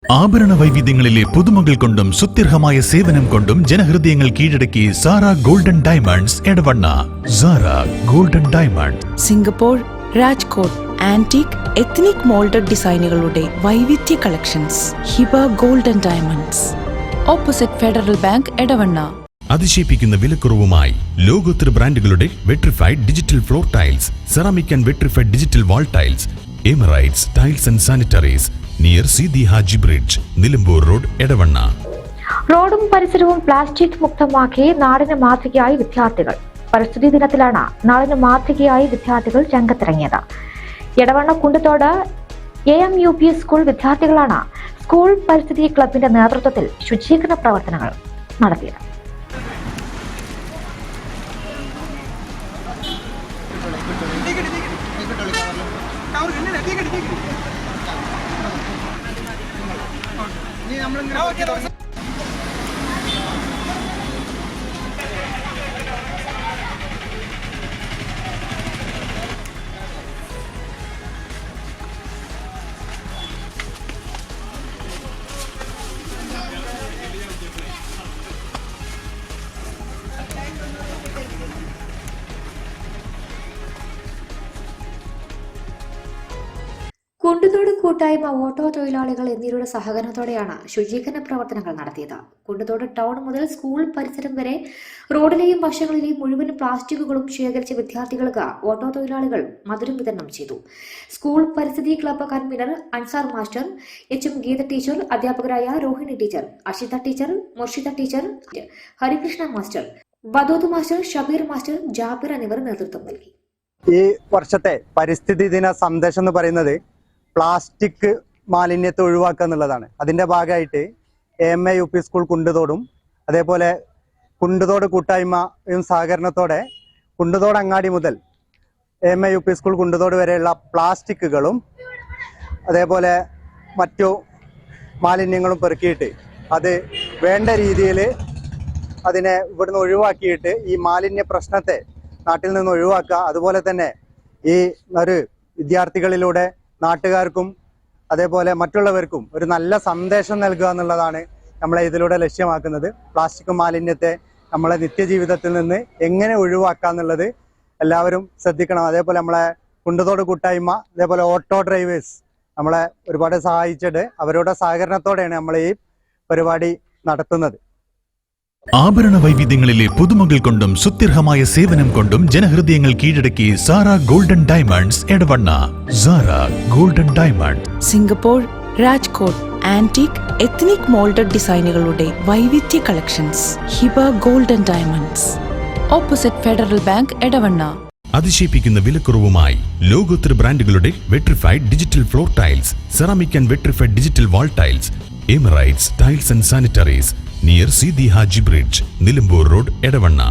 ആഭരണ വൈവിധ്യങ്ങളിലെ പുതുമകൾ കൊണ്ടും സുത്യർഹമായ സേവനം കൊണ്ടും ജനഹൃദയങ്ങൾ കീഴടക്കി Sara Golden Diamonds Edavanna. Sara Golden Diamond, Singapore, Rajkot antique ethnic moulded ഡിസൈനുകളുടെ വൈവിധ്യ collections. Hiba Golden Diamonds, opposite Federal Bank, Edavanna. അതിശയിപ്പിക്കുന്ന വിലക്കുറവുമായി ലോകോത്തര ബ്രാൻഡുകളുടെ vitrified digital floor tiles, ceramic and vitrified digital wall tiles, Emirates Tiles and sanitaries near Sidi Haji bridge, Nilambur road, Edavanna. റോഡും പരിസരവും plastic മുക്തമാക്കി നാടിന് മാതൃകയായി വിദ്യാർത്ഥികൾ. പരിസ്ഥിതി ദിനത്തിലാണ് നാടിന് മാതൃകയായി വിദ്യാർത്ഥികൾ രംഗത്തിറങ്ങിയത്. എടവണ്ണ കുണ്ടത്തോട് AMUP സ്കൂൾ വിദ്യാർത്ഥികളാണ് സ്കൂൾ പരിസ്ഥിതി ക്ലബിന്റെ നേതൃത്വത്തിൽ ശുചീകരണ പ്രവർത്തനങ്ങൾ നടത്തിയത്. കുണ്ടത്തോട് കൂട്ടായ്മ, ഓട്ടോ തൊഴിലാളികൾ എന്നിവരുടെ സഹകരണത്തോടെയാണ് ശുചീകരണ പ്രവർത്തനങ്ങൾ നടത്തിയത്. കുണ്ടത്തോട് ടൗൺ മുതൽ സ്കൂൾ പരിസരം വരെ റോഡിലെയും വശങ്ങളിലെയും മുഴുവൻ പ്ലാസ്റ്റിക്കുകളും ശേഖരിച്ച വിദ്യാർത്ഥികൾക്ക് ഓട്ടോ തൊഴിലാളികൾ മധുരം വിതരണം ചെയ്തു. സ്കൂൾ പരിസ്ഥിതി club convener Ansar master, HM Geetha teacher, അധ്യാപകരായ Rohini teacher, Ashitha teacher, Murshida teacher, Harikrishna master, Wadood master, Shabeer master, Jabir എന്നിവർ നേതൃത്വം നൽകി. ഈ വർഷത്തെ പരിസ്ഥിതി ദിന സന്ദേശം എന്ന് പറയുന്നത് പ്ലാസ്റ്റിക് മാലിന്യത്തെ ഒഴിവാക്കുക എന്നുള്ളതാണ്. അതിൻ്റെ ഭാഗമായിട്ട് AMUP സ്കൂൾ കുണ്ടത്തോടും അതേപോലെ കുണ്ടത്തോട് കൂട്ടായ്മയും സഹകരണത്തോടെ കുണ്ടത്തോട് അങ്ങാടി മുതൽ AMUP സ്കൂൾ കുണ്ടത്തോട് വരെയുള്ള പ്ലാസ്റ്റിക്കുകളും അതേപോലെ മറ്റു മാലിന്യങ്ങളും പെറുക്കിയിട്ട് അത് വേണ്ട രീതിയിൽ അതിനെ ഇവിടുന്ന് ഒഴിവാക്കിയിട്ട് ഈ മാലിന്യ പ്രശ്നത്തെ നാട്ടിൽ നിന്ന് ഒഴിവാക്കുക. അതുപോലെ തന്നെ ഈ ഒരു വിദ്യാർത്ഥികളിലൂടെ നാട്ടുകാർക്കും അതേപോലെ മറ്റുള്ളവർക്കും ഒരു നല്ല സന്ദേശം നൽകുക എന്നുള്ളതാണ് നമ്മളെ ഇതിലൂടെ ലക്ഷ്യമാക്കുന്നത്. പ്ലാസ്റ്റിക് മാലിന്യത്തെ നമ്മളെ നിത്യജീവിതത്തിൽ നിന്ന് എങ്ങനെ ഒഴിവാക്കുക എന്നുള്ളത് എല്ലാവരും ശ്രദ്ധിക്കണം. അതേപോലെ നമ്മളെ കുണ്ടത്തോട് കൂട്ടായ്മ, അതേപോലെ ഓട്ടോ ഡ്രൈവേഴ്സ് നമ്മളെ ഒരുപാട് സഹായിച്ചിട്ട് അവരുടെ സഹകരണത്തോടെയാണ് നമ്മൾ ഈ പരിപാടി നടത്തുന്നത്. ആഭരണ വൈവിധ്യങ്ങളിലെ പുതുമകൾ കൊണ്ടും സുത്യർഹമായ സേവനം കൊണ്ടും ജനഹൃദയങ്ങൾ കീഴടക്കി Sara Golden Diamonds Edavanna. Sara Golden Diamond, Singapore, Rajkot antique ethnic moulded ഡിസൈനുകളുടെ വൈവിധ്യ collections. Hiba Golden Diamonds, opposite Federal Bank, Edavanna. അതിശയിപ്പിക്കുന്ന വിലക്കുറവുമായി ലോകോത്തര ബ്രാൻഡുകളുടെ vitrified digital floor tiles, ceramic and vitrified digital wall tiles, Emirates Tiles and sanitaries near Sidi Haji bridge, Nilambur road, Edavanna.